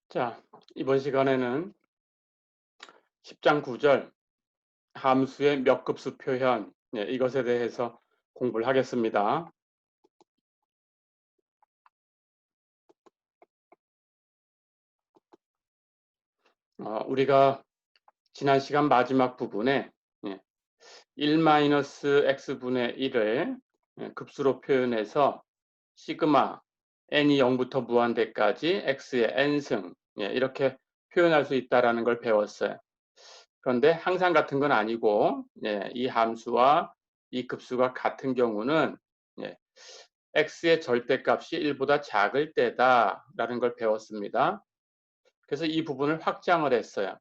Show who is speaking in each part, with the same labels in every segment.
Speaker 1: 자, 이번 시간에는 10장 9절 함수의 몇 급수 표현 이것에 대해서 공부를 하겠습니다. 우리가 지난 시간 마지막 부분에 1-x분의 1을 급수로 표현해서 시그마 n이 0부터 무한대까지 x의 n승 이렇게 표현할 수 있다는 걸 배웠어요. 그런데 항상 같은 건 아니고 이 함수와 이 급수가 같은 경우는 x의 절대값이 1보다 작을 때다라는 걸 배웠습니다. 그래서 이 부분을 확장을 했어요.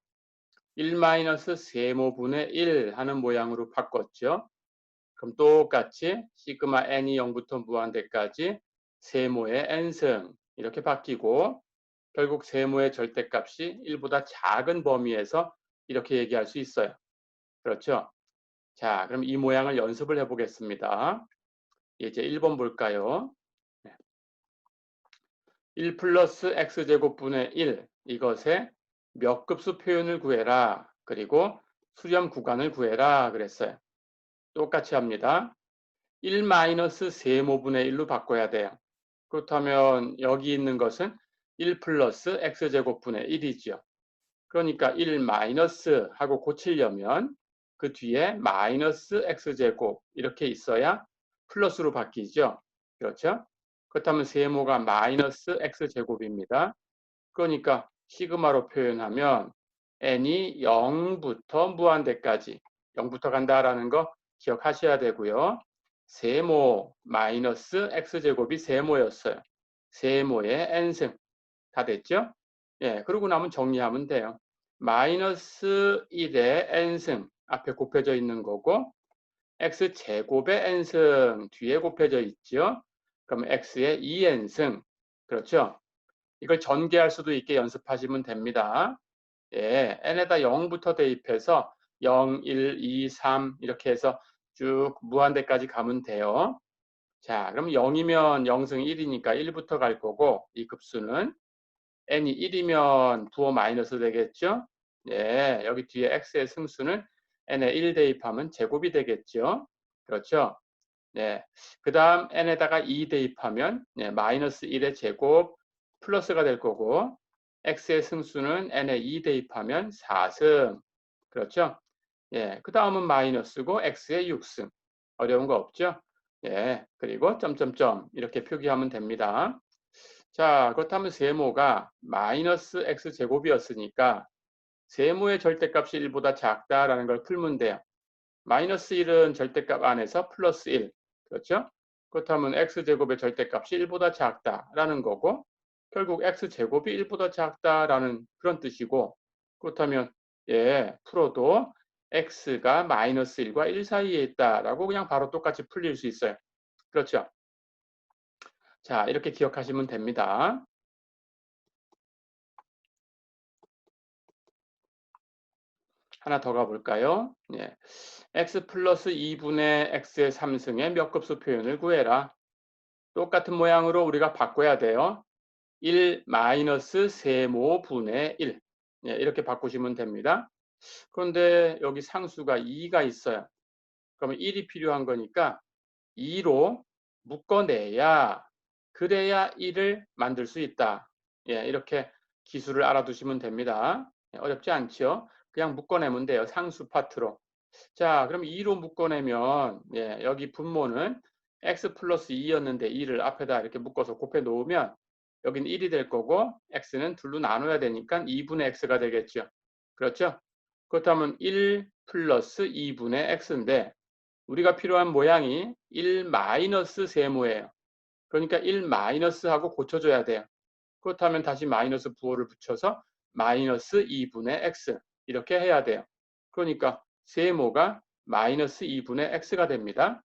Speaker 1: 1-세모분의 1 하는 모양으로 바꿨죠. 그럼 똑같이 시그마 n이 0부터 무한대까지 세모의 n승 이렇게 바뀌고 결국 세모의 절대값이 1보다 작은 범위에서 이렇게 얘기할 수 있어요. 그렇죠? 자, 그럼 이 모양을 연습을 해보겠습니다. 이제 1번 볼까요? 1 플러스 x제곱분의 1 이것의 몇 급수 표현을 구해라. 그리고 수렴 구간을 구해라 그랬어요. 똑같이 합니다. 1 마이너스 세모분의 1로 바꿔야 돼요. 그렇다면 여기 있는 것은 1 플러스 x제곱분의 1이죠. 그러니까 1 마이너스 하고 고치려면 그 뒤에 마이너스 x제곱 이렇게 있어야 플러스로 바뀌죠. 그렇죠? 그렇다면 세모가 마이너스 x제곱입니다. 그러니까 시그마로 표현하면 n이 0부터 무한대까지 0부터 간다라는 거 기억하셔야 되고요. 세모 마이너스 x제곱이 세모였어요. 세모의 n승 다 됐죠? 예, 그러고 나면 정리하면 돼요. 마이너스 1의 n승 앞에 곱해져 있는 거고 x제곱의 n승 뒤에 곱해져 있죠. 그럼 x의 2n승 그렇죠? 이걸 전개할 수도 있게 연습하시면 됩니다. 예, n에다 0부터 대입해서 0, 1, 2, 3 이렇게 해서 쭉 무한대까지 가면 돼요. 자, 그럼 0이면 0승 1이니까 1부터 갈 거고 이 급수는 n이 1이면 부호 마이너스 되겠죠? 예, 여기 뒤에 x의 승수는 n에 1 대입하면 제곱이 되겠죠? 그렇죠? 네. 그 다음 n에다가 2 대입하면 마이너스 1의 제곱 플러스가 될 거고 x의 승수는 n에 2 대입하면 4승. 그렇죠? 예, 그 다음은 마이너스고 x의 6승. 어려운 거 없죠? 예, 그리고 점점점 이렇게 표기하면 됩니다. 자, 그렇다면 세모가 마이너스 x제곱이었으니까 세모의 절대값이 1보다 작다라는 걸 풀면 돼요. 마이너스 1은 절대값 안에서 플러스 1. 그렇죠? 그렇다면 x제곱의 절대값이 1보다 작다라는 거고 결국 x제곱이 1보다 작다라는 그런 뜻이고 그렇다면 풀어도 x가 마이너스 1과 1 사이에 있다라고 그냥 바로 똑같이 풀릴 수 있어요. 그렇죠? 자, 이렇게 기억하시면 됩니다. 하나 더 가볼까요? 예. x 플러스 2분의 x의 3승의 몇 급수 표현을 구해라. 똑같은 모양으로 우리가 바꿔야 돼요. 1 마이너스 세모분의 1 이렇게 바꾸시면 됩니다. 그런데 여기 상수가 2가 있어요. 그러면 1이 필요한 거니까 2로 묶어내야 그래야 1을 만들 수 있다. 이렇게 기술을 알아두시면 됩니다. 어렵지 않죠? 그냥 묶어내면 돼요. 상수 파트로. 자, 그럼 2로 묶어내면 여기 분모는 x 플러스 2였는데 2를 앞에다 이렇게 묶어서 곱해 놓으면 여기는 1이 될 거고 x는 둘로 나눠야 되니까 2분의 x가 되겠죠. 그렇죠? 그렇다면 1 플러스 2분의 x인데 우리가 필요한 모양이 1 마이너스 세모예요. 그러니까 1 마이너스하고 고쳐줘야 돼요. 그렇다면 다시 마이너스 부호를 붙여서 마이너스 2분의 x 이렇게 해야 돼요. 그러니까 세모가 마이너스 2분의 x가 됩니다.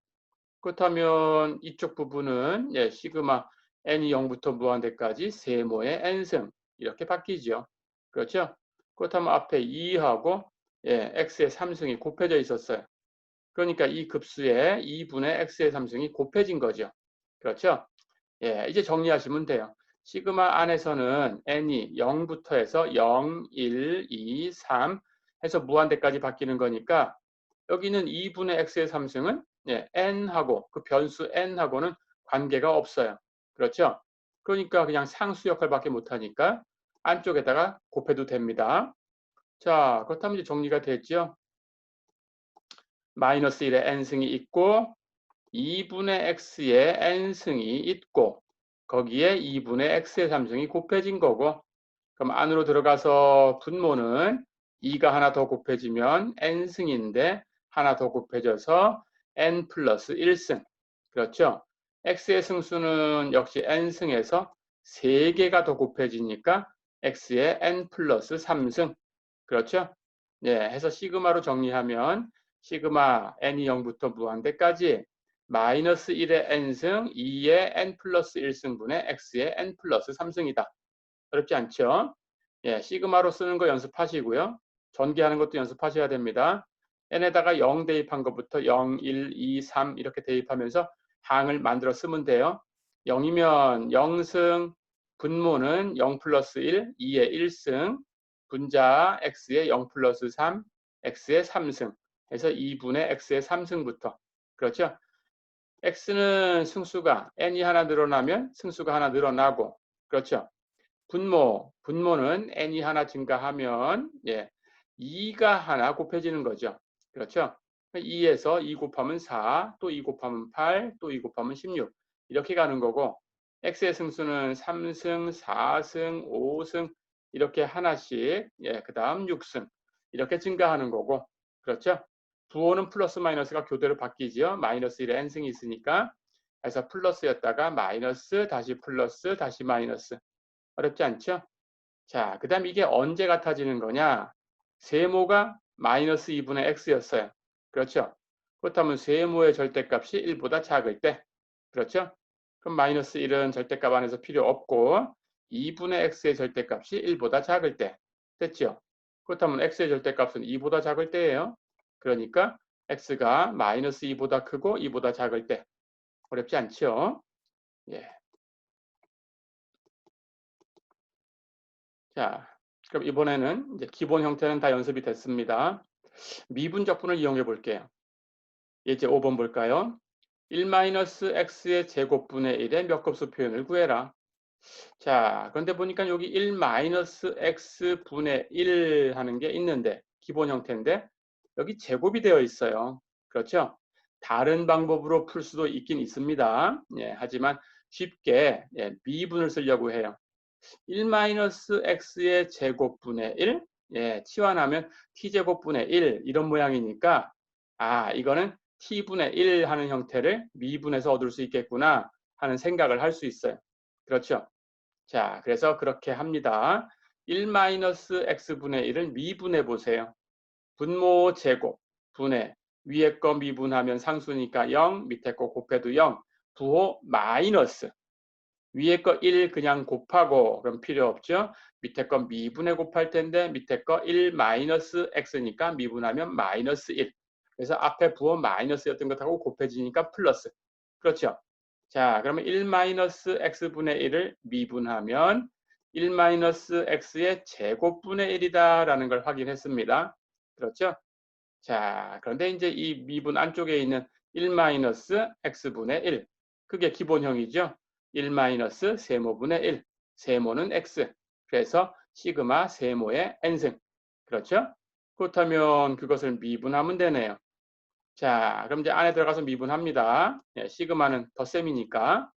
Speaker 1: 그렇다면 이쪽 부분은 시그마 n이 0부터 무한대까지 세모의 n승 이렇게 바뀌죠. 그렇죠? 그렇다면 앞에 2하고 x의 3승이 곱해져 있었어요. 그러니까 이 급수에 2분의 x의 3승이 곱해진 거죠. 그렇죠? 이제 정리하시면 돼요. 시그마 안에서는 n이 0부터 해서 0, 1, 2, 3 해서 무한대까지 바뀌는 거니까 여기는 2분의 x의 3승은 n하고 그 변수 n하고는 관계가 없어요. 그렇죠? 그러니까 그냥 상수 역할밖에 못하니까 안쪽에다가 곱해도 됩니다. 자, 그렇다면 이제 정리가 됐죠? 마이너스 1의 n승이 있고 2분의 x의 n승이 있고 거기에 2분의 x의 3승이 곱해진 거고 그럼 안으로 들어가서 분모는 2가 하나 더 곱해지면 n승인데 하나 더 곱해져서 n 플러스 1승. 그렇죠? x의 승수는 역시 n승에서 3개가 더 곱해지니까 x의 n 플러스 3승. 그렇죠? 네, 해서 시그마로 정리하면 시그마 n이 0부터 무한대까지 마이너스 1의 n승, 2의 n 플러스 1승분의 x의 n 플러스 3승이다. 어렵지 않죠? 예, 시그마로 쓰는 거 연습하시고요. 전개하는 것도 연습하셔야 됩니다. n에다가 0 대입한 것부터 0, 1, 2, 3 이렇게 대입하면서 항을 만들어 쓰면 돼요. 0이면 0승, 분모는 0 플러스 1, 2의 1승, 분자 x의 0 플러스 3, x의 3승 해서 2분의 x의 3승부터. 그렇죠? x는 승수가 n이 하나 늘어나면 승수가 하나 늘어나고 그렇죠? 분모는 n이 하나 증가하면 2가 하나 곱해지는 거죠. 그렇죠? 2에서 2 곱하면 4, 또 2 곱하면 8, 또 2 곱하면 16 이렇게 가는 거고 x의 승수는 3승, 4승, 5승 이렇게 하나씩 그 다음 6승 이렇게 증가하는 거고 그렇죠? 부호는 플러스 마이너스가 교대로 바뀌죠. 마이너스 1에 n승이 있으니까 그래서 플러스였다가 마이너스 다시 플러스 다시 마이너스 어렵지 않죠? 자, 그 다음 이게 언제 같아지는 거냐? 세모가 마이너스 2분의 x였어요. 그렇죠? 그렇다면 세모의 절대값이 1보다 작을 때. 그렇죠? 그럼 마이너스 1은 절대값 안에서 필요 없고 2분의 x의 절대값이 1보다 작을 때. 됐죠? 그렇다면 x의 절대값은 2보다 작을 때예요. 그러니까 x가 마이너스 2보다 크고 2보다 작을 때. 어렵지 않죠? 예. 자, 그럼 이번에는 이제 기본 형태는 다 연습이 됐습니다. 미분적분을 이용해 볼게요. 이제 5번 볼까요? 1-x의 제곱분의 1의 몇 급수 표현을 구해라. 자, 그런데 보니까 여기 1-x분의 1 하는 게 있는데 기본 형태인데 여기 제곱이 되어 있어요. 그렇죠? 다른 방법으로 풀 수도 있긴 있습니다. 하지만 쉽게 미분을 쓰려고 해요. 1-x의 제곱분의 1 치환하면 t제곱분의 1 이런 모양이니까 이거는 t분의 1 하는 형태를 미분해서 얻을 수 있겠구나 하는 생각을 할 수 있어요. 그렇죠? 자, 그래서 그렇게 합니다. 1-x분의 1을 미분해 보세요. 분모 제곱 분해 위에 거 미분하면 상수니까 0, 밑에 거 곱해도 0, 부호 마이너스 위에 거 1 그냥 곱하고 그럼 필요 없죠. 밑에 거 미분해 곱할 텐데 밑에 거 1 마이너스 x니까 미분하면 마이너스 1. 그래서 앞에 부호 마이너스였던 것하고 곱해지니까 플러스. 그렇죠. 자, 그러면 1 마이너스 x분의 1을 미분하면 1 마이너스 x의 제곱분의 1이다라는 걸 확인했습니다. 그렇죠. 자, 그런데 이제 이 미분 안쪽에 있는 1 마이너스 x분의 1 그게 기본형이죠. 1 마이너스 세모분의 1 세모는 x 그래서 시그마 세모의 n승 그렇죠? 그렇다면 그것을 미분하면 되네요. 자, 그럼 이제 안에 들어가서 미분합니다. 시그마는 덧셈이니까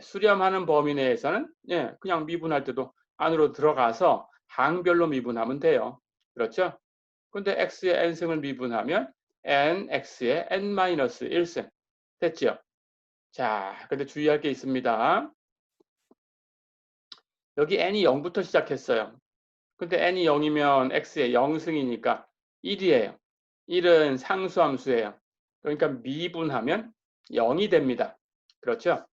Speaker 1: 수렴하는 범위 내에서는 그냥 미분할 때도 안으로 들어가서 항별로 미분하면 돼요. 그렇죠? 근데 x의 n승을 미분하면 nx의 n-1승 됐죠? 자, 근데 주의할 게 있습니다. 여기 n이 0부터 시작했어요. 근데 n이 0이면 x의 0승이니까 1이에요. 1은 상수함수예요. 그러니까 미분하면 0이 됩니다. 그렇죠?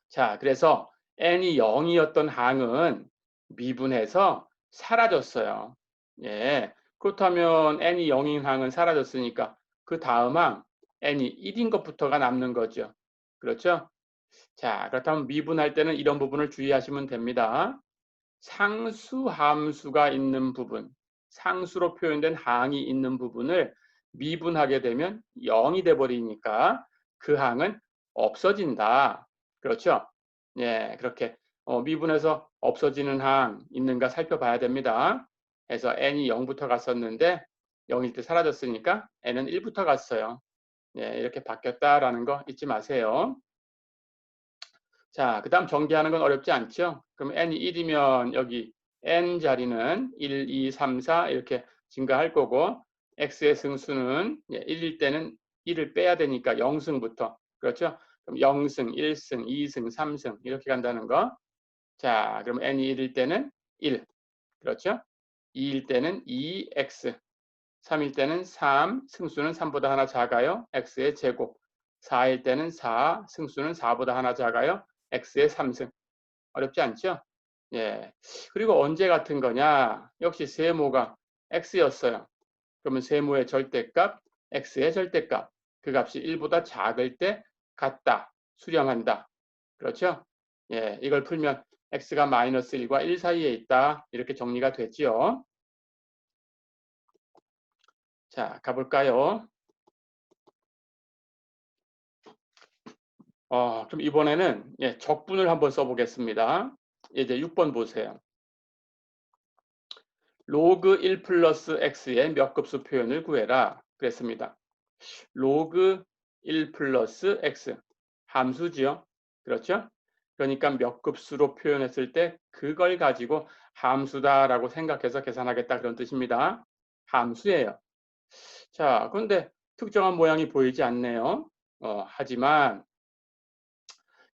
Speaker 1: 자, 그래서 n이 0이었던 항은 미분해서 사라졌어요. 그렇다면 n이 0인 항은 사라졌으니까 그 다음 항 n이 1인 것부터가 남는 거죠. 그렇죠? 자, 그렇다면 미분할 때는 이런 부분을 주의하시면 됩니다. 상수 함수가 있는 부분, 상수로 표현된 항이 있는 부분을 미분하게 되면 0이 돼 버리니까 그 항은 없어진다. 그렇죠? 예, 그렇게 미분해서 없어지는 항 있는가 살펴봐야 됩니다. 그래서 n이 0부터 갔었는데 0일 때 사라졌으니까 n은 1부터 갔어요. 예, 이렇게 바뀌었다라는 거 잊지 마세요. 자, 그 다음 전개하는 건 어렵지 않죠? 그럼 n이 1이면 여기 n 자리는 1, 2, 3, 4 이렇게 증가할 거고 x의 승수는 1일 때는 1을 빼야 되니까 0승부터 그렇죠? 그럼 0승, 1승, 2승, 3승 이렇게 간다는 거. 자, 그럼 n이 1일 때는 1 그렇죠? 2일 때는 2x 3일 때는 3, 승수는 3보다 하나 작아요. x의 제곱. 4일 때는 4, 승수는 4보다 하나 작아요. x의 3승. 어렵지 않죠? 예. 그리고 언제 같은 거냐? 역시 세모가 x였어요. 그러면 세모의 절대값, x의 절대값. 그 값이 1보다 작을 때 같다. 수렴한다. 그렇죠? 예. 이걸 풀면 x가 마이너스 1과 1 사이에 있다. 이렇게 정리가 되지요. 자, 가볼까요? 그럼 이번에는 적분을 한번 써보겠습니다. 이제 6번 보세요. 로그 1 플러스 x의 몇 급수 표현을 구해라. 그랬습니다. 로그 1 플러스 x. 함수지요. 그렇죠? 그러니까 몇 급수로 표현했을 때 그걸 가지고 함수다라고 생각해서 계산하겠다 그런 뜻입니다. 함수예요. 자, 그런데 특정한 모양이 보이지 않네요. 하지만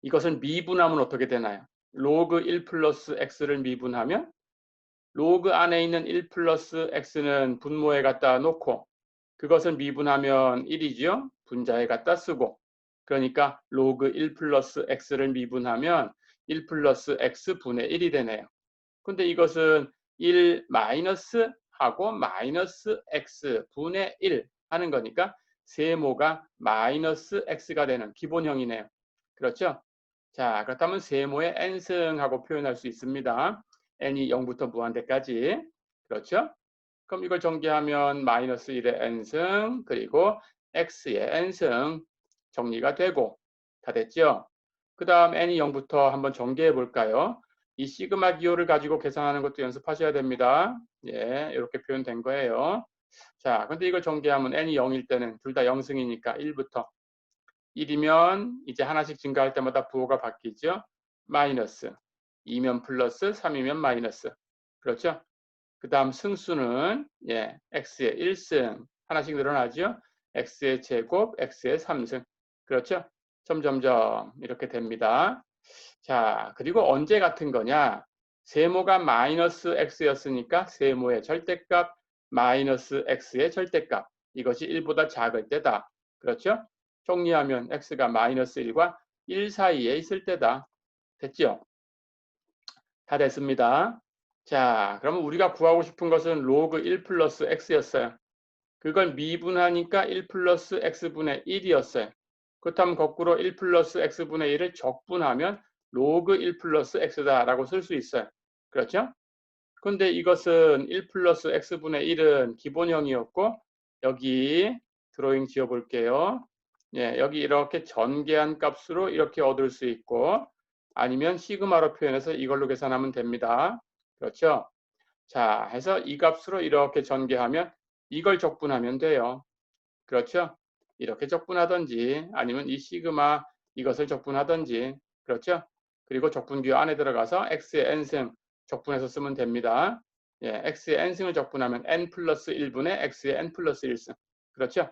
Speaker 1: 이것을 미분하면 어떻게 되나요? 로그 1 플러스 x를 미분하면 로그 안에 있는 1 플러스 x는 분모에 갖다 놓고 그것을 미분하면 1이죠. 분자에 갖다 쓰고 그러니까 로그 1 플러스 x를 미분하면 1 플러스 x 분의 1이 되네요. 근데 이것은 1 마이너스 하고 마이너스 x 분의 1 하는 거니까 세모가 마이너스 x가 되는 기본형이네요. 그렇죠? 자, 그렇다면 세모의 n승하고 표현할 수 있습니다. n이 0부터 무한대까지. 그렇죠? 그럼 이걸 전개하면 마이너스 1의 n승 그리고 x의 n승 정리가 되고 다 됐죠? 그 다음 n이 0부터 한번 전개해 볼까요? 이 시그마 기호를 가지고 계산하는 것도 연습하셔야 됩니다. 예, 이렇게 표현된 거예요. 자, 근데 이걸 전개하면 n이 0일 때는 둘 다 0승이니까 1부터 1이면 이제 하나씩 증가할 때마다 부호가 바뀌죠. 마이너스 2면 플러스 3이면 마이너스. 그렇죠? 그 다음 승수는 x의 1승 하나씩 늘어나죠. x의 제곱, x의 3승. 그렇죠? 점점점 이렇게 됩니다. 자, 그리고 언제 같은 거냐? 세모가 마이너스 x였으니까 세모의 절대값 마이너스 x의 절대값. 이것이 1보다 작을 때다. 그렇죠? 정리하면 x가 마이너스 1과 1 사이에 있을 때다. 됐죠? 다 됐습니다. 자, 그러면 우리가 구하고 싶은 것은 로그 1 플러스 x였어요. 그걸 미분하니까 1 플러스 x분의 1이었어요. 그렇다면 거꾸로 1 플러스 x분의 1을 적분하면 로그 1 플러스 x다라고 쓸 수 있어요. 그렇죠? 근데 이것은 1 플러스 x분의 1은 기본형이었고 여기 드로잉 지어볼게요. 여기 이렇게 전개한 값으로 이렇게 얻을 수 있고 아니면 시그마로 표현해서 이걸로 계산하면 됩니다. 그렇죠? 자, 해서 이 값으로 이렇게 전개하면 이걸 적분하면 돼요. 그렇죠? 이렇게 적분하든지 아니면 이 시그마 이것을 적분하든지 그렇죠? 그리고 적분기호 안에 들어가서 x의 n승 적분해서 쓰면 됩니다. x의 n승을 적분하면 n 플러스 1분의 x의 n 플러스 1승. 그렇죠?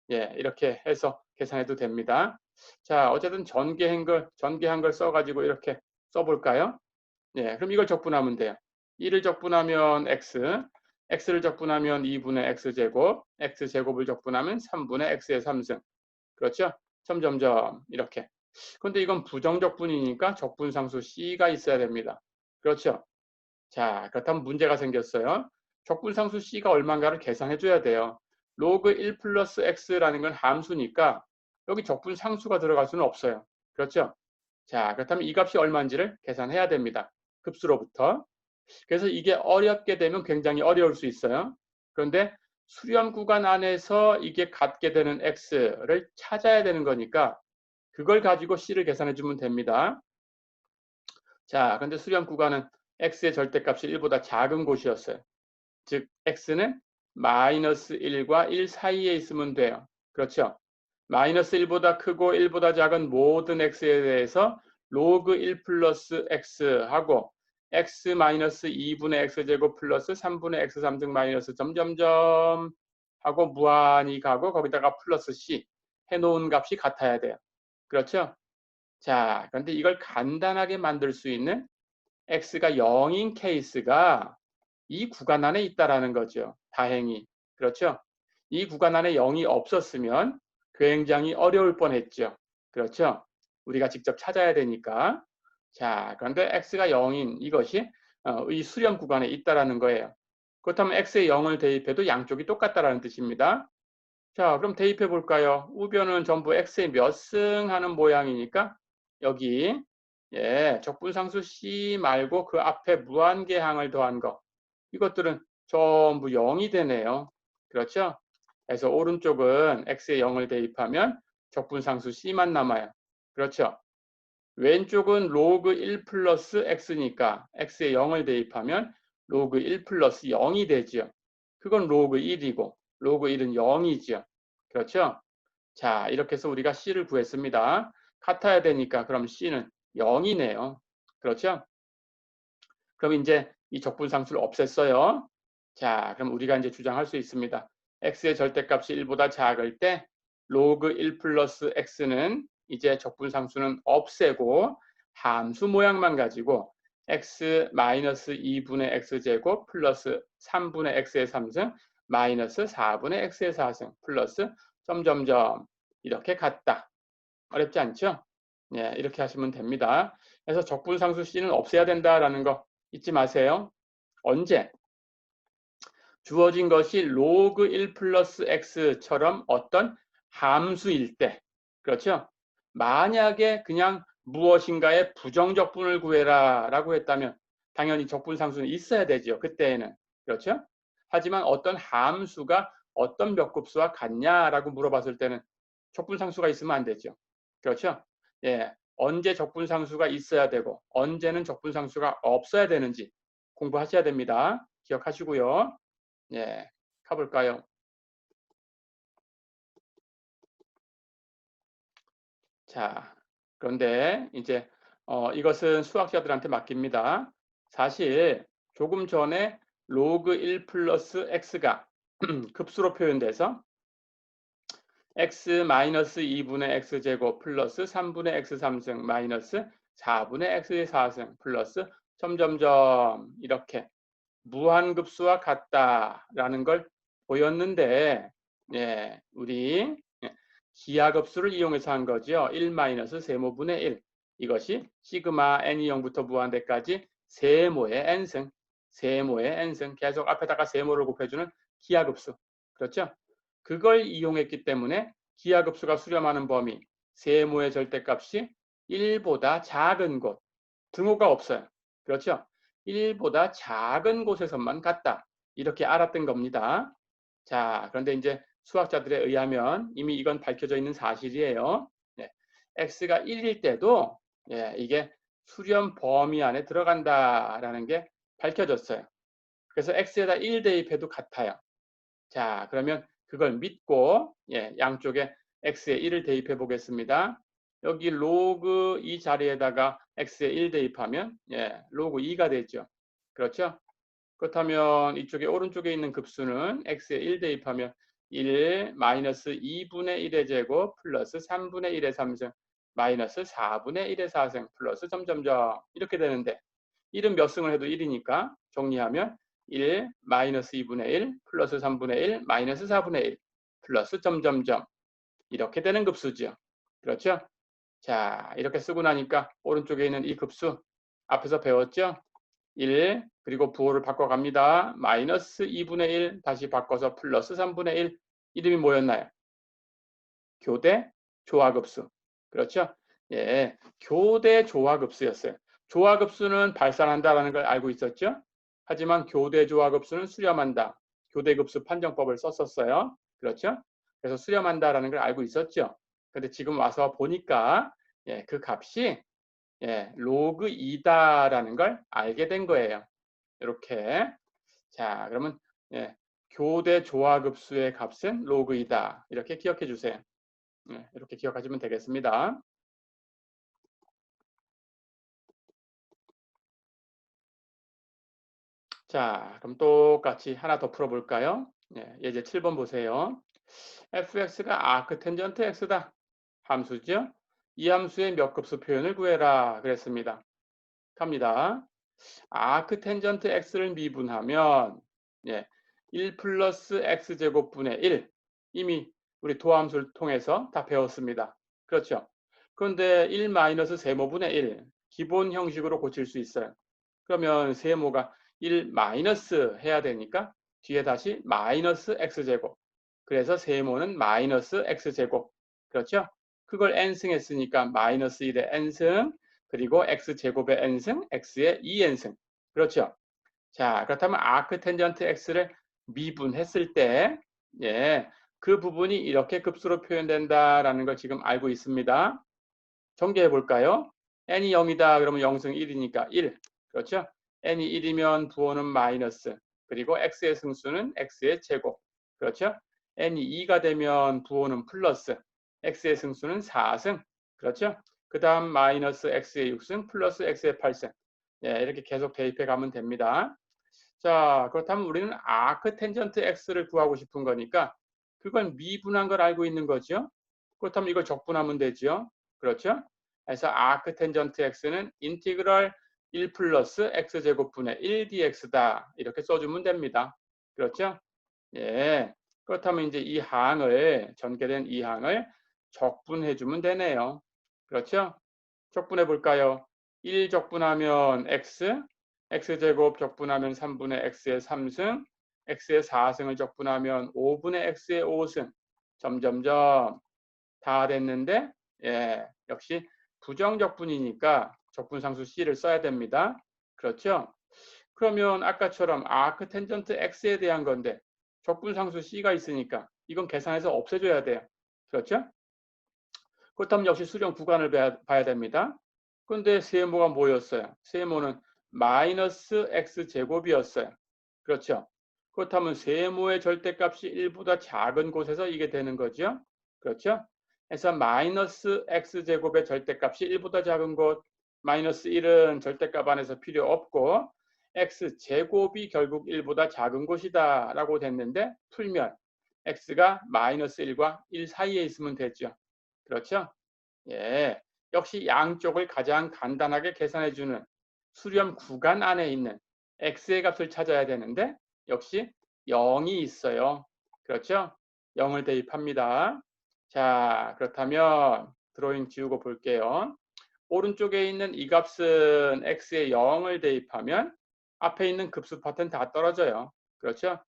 Speaker 1: 이렇게 해서 계산해도 됩니다. 자, 어쨌든 전개한 걸 써가지고 이렇게 써볼까요? 그럼 이걸 적분하면 돼요. 1을 적분하면 x, x를 적분하면 2분의 x제곱, x제곱을 적분하면 3분의 x의 3승. 그렇죠? 점점점 이렇게. 근데 이건 부정적분이니까 적분상수 c가 있어야 됩니다. 그렇죠? 자, 그렇다면 문제가 생겼어요. 적분상수 c가 얼마인가를 계산해 줘야 돼요. 로그 1 플러스 x라는 건 함수니까 여기 적분상수가 들어갈 수는 없어요. 그렇죠? 자, 그렇다면 이 값이 얼마인지를 계산해야 됩니다. 급수로부터. 그래서 이게 어렵게 되면 굉장히 어려울 수 있어요. 그런데 수렴 구간 안에서 이게 갖게 되는 x를 찾아야 되는 거니까 그걸 가지고 c를 계산해 주면 됩니다. 자, 그런데 수렴 구간은 x의 절대값이 1보다 작은 곳이었어요. 즉 x는 마이너스 1과 1 사이에 있으면 돼요. 그렇죠? 마이너스 1보다 크고 1보다 작은 모든 x에 대해서 로그 1 플러스 x 하고 x 마이너스 2분의 x제곱 플러스 3분의 x3승 마이너스 점점점 하고 무한히 가고 거기다가 플러스 c 해놓은 값이 같아야 돼요. 그렇죠? 자, 그런데 이걸 간단하게 만들 수 있는 x가 0인 케이스가 이 구간 안에 있다라는 거죠. 다행히. 그렇죠? 이 구간 안에 0이 없었으면 굉장히 어려울 뻔했죠. 그렇죠? 우리가 직접 찾아야 되니까. 자, 그런데 x가 0인 이것이 이 수렴 구간에 있다라는 거예요. 그렇다면 x에 0을 대입해도 양쪽이 똑같다라는 뜻입니다. 자, 그럼 대입해 볼까요? 우변은 전부 x의 몇 승 하는 모양이니까 여기 적분상수 c 말고 그 앞에 무한계항을 더한 거 이것들은 전부 0이 되네요. 그렇죠? 그래서 오른쪽은 x에 0을 대입하면 적분상수 c만 남아요. 그렇죠? 왼쪽은 로그 1 플러스 x니까 x에 0을 대입하면 로그 1 플러스 0이 되죠. 그건 로그 1이고 로그 1은 0이죠. 그렇죠? 자, 이렇게 해서 우리가 c를 구했습니다. 같아야 되니까 그럼 c는 0이네요. 그렇죠? 그럼 이제 이 적분상수를 없앴어요. 자, 그럼 우리가 이제 주장할 수 있습니다. x의 절대값이 1보다 작을 때 로그 1 플러스 x는 이제 적분상수는 없애고 함수 모양만 가지고 x 마이너스 2분의 x제곱 플러스 3분의 x의 3승 마이너스 4분의 x의 4승 플러스 점점점 이렇게 같다. 어렵지 않죠? 예, 이렇게 하시면 됩니다. 그래서 적분상수 c는 없애야 된다라는 거 잊지 마세요. 언제? 주어진 것이 로그 1 플러스 x처럼 어떤 함수일 때. 그렇죠? 만약에 그냥 무엇인가의 부정적분을 구해라 라고 했다면 당연히 적분상수는 있어야 되죠. 그때에는. 그렇죠? 하지만 어떤 함수가 어떤 몇 급수와 같냐라고 물어봤을 때는 적분상수가 있으면 안 되죠. 그렇죠? 예, 언제 적분상수가 있어야 되고 언제는 적분상수가 없어야 되는지 공부하셔야 됩니다. 기억하시고요. 예, 가볼까요? 자, 그런데 이제 이것은 수학자들한테 맡깁니다. 사실 조금 전에 로그 1 플러스 x가 급수로 표현돼서 x 마이너스 2분의 x제곱 플러스 3분의 x3승 마이너스 4분의 x의 4승 플러스 점점점 이렇게 무한급수와 같다라는 걸 보였는데 우리 기하급수를 이용해서 한 거죠. 1 마이너스 세모분의 1 이것이 시그마 n이 0부터 무한대까지 세모의 n승 세모의 n승 계속 앞에다가 세모를 곱해주는 기하급수 그렇죠? 그걸 이용했기 때문에 기하급수가 수렴하는 범위 세모의 절대값이 1보다 작은 곳 등호가 없어요. 그렇죠? 1보다 작은 곳에서만 같다. 이렇게 알았던 겁니다. 자, 그런데 이제 수학자들에 의하면 이미 이건 밝혀져 있는 사실이에요. 네, x가 1일 때도 이게 수렴 범위 안에 들어간다라는 게 밝혀졌어요. 그래서 x에다 1 대입해도 같아요. 자, 그러면 그걸 믿고 양쪽에 x에 1을 대입해 보겠습니다. 여기 로그 이 자리에다가 x에 1 대입하면 로그 2가 되죠. 그렇죠? 그렇다면 이쪽에 오른쪽에 있는 급수는 x에 1 대입하면 1 마이너스 2분의 1의 제곱 플러스 3분의 1의 3승 마이너스 4분의 1의 4승 플러스 점점점 이렇게 되는데 1은 몇 승을 해도 1이니까 정리하면 1 마이너스 2분의 1 플러스 3분의 1 마이너스 4분의 1 플러스 점점점 이렇게 되는 급수죠. 그렇죠? 자, 이렇게 쓰고 나니까 오른쪽에 있는 이 급수 앞에서 배웠죠? 1 그리고 부호를 바꿔갑니다. 마이너스 2분의 1 다시 바꿔서 플러스 3분의 1 이름이 뭐였나요? 교대 조화급수. 그렇죠? 예, 교대 조화급수였어요. 조화급수는 발산한다라는 걸 알고 있었죠? 하지만 교대 조화급수는 수렴한다. 교대급수 판정법을 썼었어요. 그렇죠? 그래서 수렴한다라는 걸 알고 있었죠. 근데 지금 와서 보니까 예, 그 값이 예, 로그 2다라는 걸 알게 된 거예요. 이렇게. 자, 그러면 예, 교대 조화급수의 값은 로그 2다. 이렇게 기억해 주세요. 예, 이렇게 기억하시면 되겠습니다. 자, 그럼 똑같이 하나 더 풀어볼까요? 예, 예제 7번 보세요. fx가 아크텐전트 x다. 함수죠? 이 함수의 몇 급수 표현을 구해라. 그랬습니다. 갑니다. 아크텐전트 x를 미분하면 예, 1 플러스 x제곱분의 1. 이미 우리 도함수를 통해서 다 배웠습니다. 그렇죠? 그런데 1 마이너스 세모분의 1. 기본 형식으로 고칠 수 있어요. 그러면 세모가 1 마이너스 해야 되니까 뒤에 다시 마이너스 x제곱. 그래서 세모는 마이너스 x제곱. 그렇죠? 그걸 n승 했으니까 마이너스 1의 n승 그리고 x제곱의 n승, x의 2n승. 그렇죠? 자, 그렇다면 아크 텐전트 x를 미분했을 때 예, 그 부분이 이렇게 급수로 표현된다라는 걸 지금 알고 있습니다. 전개해 볼까요? n이 0이다 그러면 0승 1이니까 1. 그렇죠? n이 1이면 부호는 마이너스. 그리고 x의 승수는 x의 제곱. 그렇죠? n이 2가 되면 부호는 플러스. x의 승수는 4승. 그렇죠? 그 다음 마이너스 x의 6승 플러스 x의 8승. 예, 이렇게 계속 대입해 가면 됩니다. 자, 그렇다면 우리는 아크 텐전트 x를 구하고 싶은 거니까 그건 미분한 걸 알고 있는 거죠. 그렇다면 이걸 적분하면 되죠. 그렇죠? 그래서 아크 텐전트 x는 인티그럴 1 플러스 x제곱분의 1 dx다. 이렇게 써주면 됩니다. 그렇죠? 예. 그렇다면 이제 이 항을, 전개된 이 항을 적분해 주면 되네요. 그렇죠? 적분해 볼까요? 1 적분하면 x, x제곱 적분하면 3분의 x의 3승, x의 4승을 적분하면 5분의 x의 5승. 점점점 다 됐는데 예, 역시 부정적분이니까 적분상수 c를 써야 됩니다. 그렇죠? 그러면 아까처럼 아크 텐전트 x에 대한 건데 적분상수 c가 있으니까 이건 계산해서 없애줘야 돼요. 그렇죠? 그렇다면 역시 수렴 구간을 봐야 됩니다. 그런데 세모가 뭐였어요? 세모는 마이너스 x제곱이었어요. 그렇죠? 그렇다면 세모의 절대값이 1보다 작은 곳에서 이게 되는 거죠. 그렇죠? 그래서 마이너스 x제곱의 절대값이 1보다 작은 곳, 마이너스 1은 절대값 안에서 필요 없고 x제곱이 결국 1보다 작은 곳이다 라고 됐는데 풀면 x가 마이너스 1과 1 사이에 있으면 되죠. 그렇죠? 예, 역시 양쪽을 가장 간단하게 계산해주는 수렴 구간 안에 있는 x의 값을 찾아야 되는데 역시 0이 있어요. 그렇죠? 0을 대입합니다. 자, 그렇다면 드로잉 지우고 볼게요. 오른쪽에 있는 이 값은 x에 0을 대입하면 앞에 있는 급수 파트는 다 떨어져요. 그렇죠?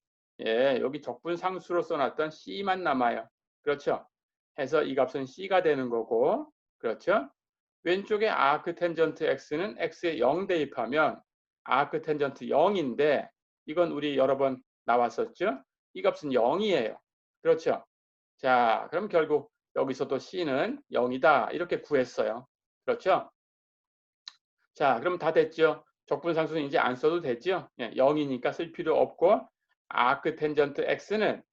Speaker 1: 예, 여기 적분 상수로 써놨던 c만 남아요. 그렇죠? 해서 이 값은 c가 되는 거고, 그렇죠? 왼쪽에 아크 텐전트 x는 x에 0 대입하면 아크 텐전트 0인데 이건 우리 여러 번 나왔었죠? 이 값은 0이에요. 그렇죠? 자, 그럼 결국 여기서도 c는 0이다. 이렇게 구했어요. 그렇죠? 자, 그럼 다 됐죠? 적분상수는 이제 안 써도 되죠? 예, 0이니까 쓸 필요 없고 아크 텐전트 x는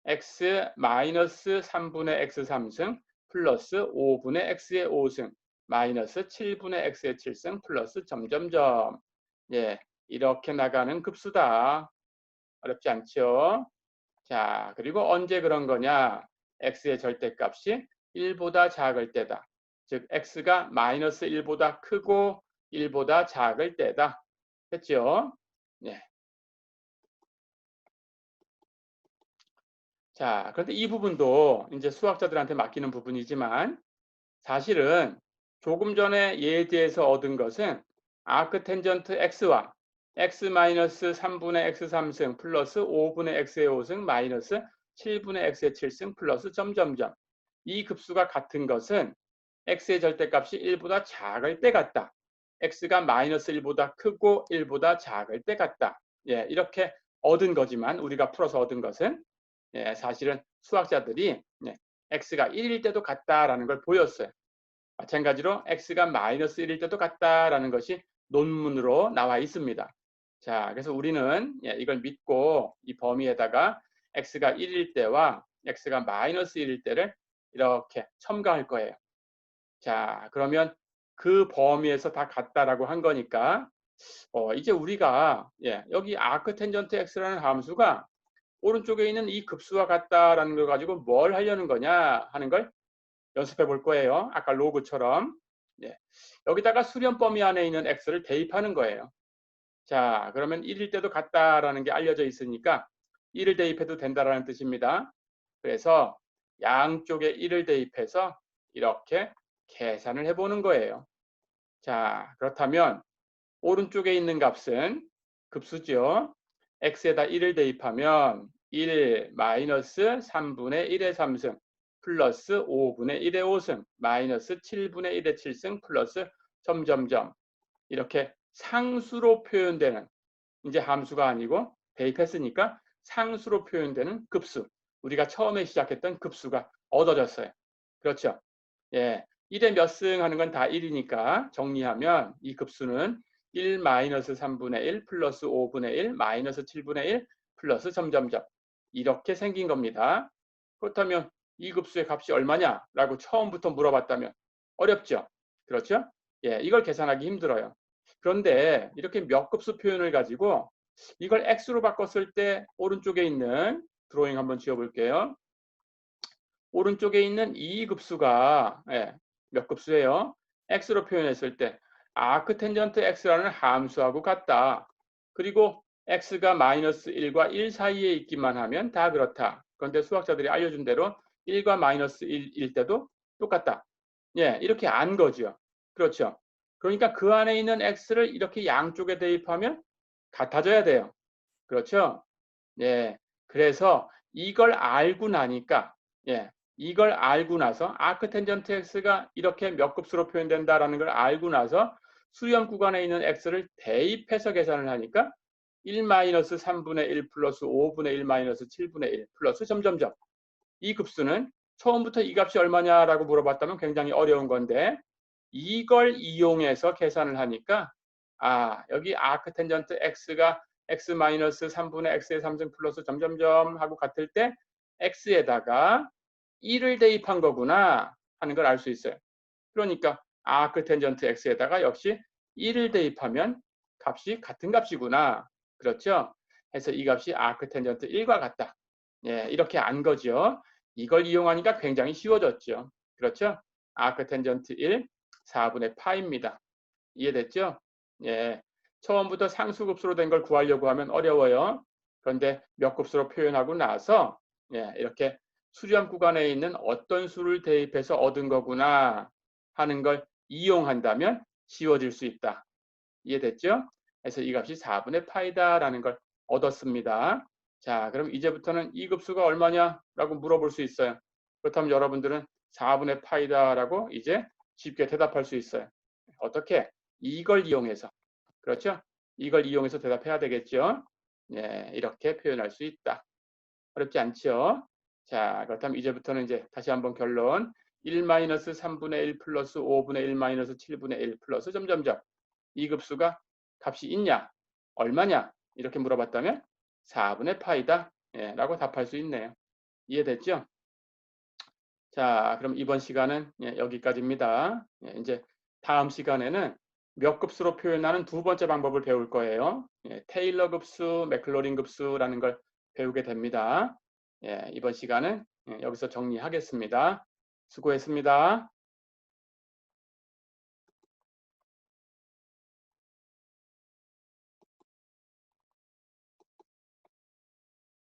Speaker 1: x 마이너스 3분의 x 3승 플러스 5분의 x의 5승 마이너스 7분의 x의 7승 플러스 점점점. 예, 이렇게 나가는 급수다. 어렵지 않죠? 자, 그리고 언제 그런 거냐? x의 절대값이 1보다 작을 때다. 즉 x가 마이너스 1보다 크고 1보다 작을 때다. 됐죠? 네. 자, 그런데 이 부분도 이제 수학자들한테 맡기는 부분이지만 사실은 조금 전에 예제에서 얻은 것은 아크텐전트 x와 x-3분의 x 3승 플러스 5분의 x의 5승 마이너스 7분의 x의 7승 플러스 점점점 이 급수가 같은 것은 x의 절대값이 1보다 작을 때 같다. x가 마이너스 1보다 크고 1보다 작을 때 같다. 예, 이렇게 얻은 거지만 우리가 풀어서 얻은 것은 예, 사실은 수학자들이 예, x가 1일 때도 같다라는 걸 보였어요. 마찬가지로 x가 마이너스 1일 때도 같다라는 것이 논문으로 나와 있습니다. 자, 그래서 우리는 예, 이걸 믿고 이 범위에다가 x가 1일 때와 x가 마이너스 1일 때를 이렇게 첨가할 거예요. 자, 그러면 그 범위에서 다 같다라고 한 거니까 이제 우리가 예, 여기 아크텐전트 x라는 함수가 오른쪽에 있는 이 급수와 같다라는 걸 가지고 뭘 하려는 거냐 하는 걸 연습해 볼 거예요. 아까 로그처럼. 예. 여기다가 수렴 범위 안에 있는 x를 대입하는 거예요. 자, 그러면 1일 때도 같다라는 게 알려져 있으니까 1을 대입해도 된다라는 뜻입니다. 그래서 양쪽에 1을 대입해서 이렇게 계산을 해보는 거예요. 자, 그렇다면 오른쪽에 있는 값은 급수죠. x에다 1을 대입하면 1 마이너스 3분의 1의 3승 플러스 5분의 1의 5승 마이너스 7분의 1의 7승 플러스 점점점 이렇게 상수로 표현되는 이제 함수가 아니고 대입했으니까 상수로 표현되는 급수 우리가 처음에 시작했던 급수가 얻어졌어요. 그렇죠? 예, 1에 몇 승 하는 건 다 1이니까 정리하면 이 급수는 1 마이너스 3분의 1 플러스 5분의 1 마이너스 7분의 1 플러스 점점점 이렇게 생긴 겁니다. 그렇다면 이 급수의 값이 얼마냐라고 처음부터 물어봤다면 어렵죠? 그렇죠? 예, 이걸 계산하기 힘들어요. 그런데 이렇게 몇 급수 표현을 가지고 이걸 x로 바꿨을 때 오른쪽에 있는 드로잉 한번 지어볼게요. 오른쪽에 있는 이 급수가 예, 몇 급수예요? x로 표현했을 때 아크텐전트 x라는 함수하고 같다. 그리고 x가 마이너스 1과 1 사이에 있기만 하면 다 그렇다. 그런데 수학자들이 알려준 대로 1과 마이너스 1일 때도 똑같다. 예, 이렇게 안 거죠. 그렇죠. 그러니까 그 안에 있는 x를 이렇게 양쪽에 대입하면 같아져야 돼요. 그렇죠? 예. 그래서 이걸 알고 나니까 예. 이걸 알고 나서 아크텐전트 x가 이렇게 몇 급수로 표현된다라는 걸 알고 나서 수렴 구간에 있는 x를 대입해서 계산을 하니까 1-3분의 1 플러스 5분의 1 마이너스 7분의 1 플러스 점점점 이 급수는 처음부터 이 값이 얼마냐라고 물어봤다면 굉장히 어려운 건데 이걸 이용해서 계산을 하니까 여기 아크텐전트 x가 x-3분의 x의 3승 플러스 점점점 하고 같을 때 x에다가 1을 대입한 거구나 하는 걸 알 수 있어요. 그러니까 아크텐전트 x에다가 역시 1을 대입하면 값이 같은 값이구나. 그렇죠? 해서 이 값이 아크텐전트 1과 같다. 예, 이렇게 안 거죠. 이걸 이용하니까 굉장히 쉬워졌죠. 그렇죠? 아크텐전트 1, 4분의 파입니다. 이해됐죠? 예. 처음부터 상수급수로 된 걸 구하려고 하면 어려워요. 그런데 몇 급수로 표현하고 나서 예, 이렇게 수렴 구간에 있는 어떤 수를 대입해서 얻은 거구나 하는 걸 이용한다면 쉬워질 수 있다. 이해됐죠? 그래서 이 값이 4분의 파이다라는 걸 얻었습니다. 자, 그럼 이제부터는 이 급수가 얼마냐라고 물어볼 수 있어요. 그렇다면 여러분들은 4분의 파이다라고 이제 쉽게 대답할 수 있어요. 어떻게? 이걸 이용해서. 그렇죠? 이걸 이용해서 대답해야 되겠죠? 예, 이렇게 표현할 수 있다. 어렵지 않죠? 자, 그렇다면 이제부터는 이제 다시 한번 결론. 1-3분의 1 플러스 5분의 1 마이너스 7분의 1 플러스 점점점. 이 급수가 값이 있냐? 얼마냐? 이렇게 물어봤다면 4분의 파이다. 예, 라고 답할 수 있네요. 이해됐죠? 자, 그럼 이번 시간은 예, 여기까지입니다. 예, 이제 다음 시간에는 몇 급수로 표현하는 두 번째 방법을 배울 거예요. 예, 테일러 급수, 맥클로린 급수라는 걸 배우게 됩니다. 예, 이번 시간은 예, 여기서 정리하겠습니다. 수고했습니다.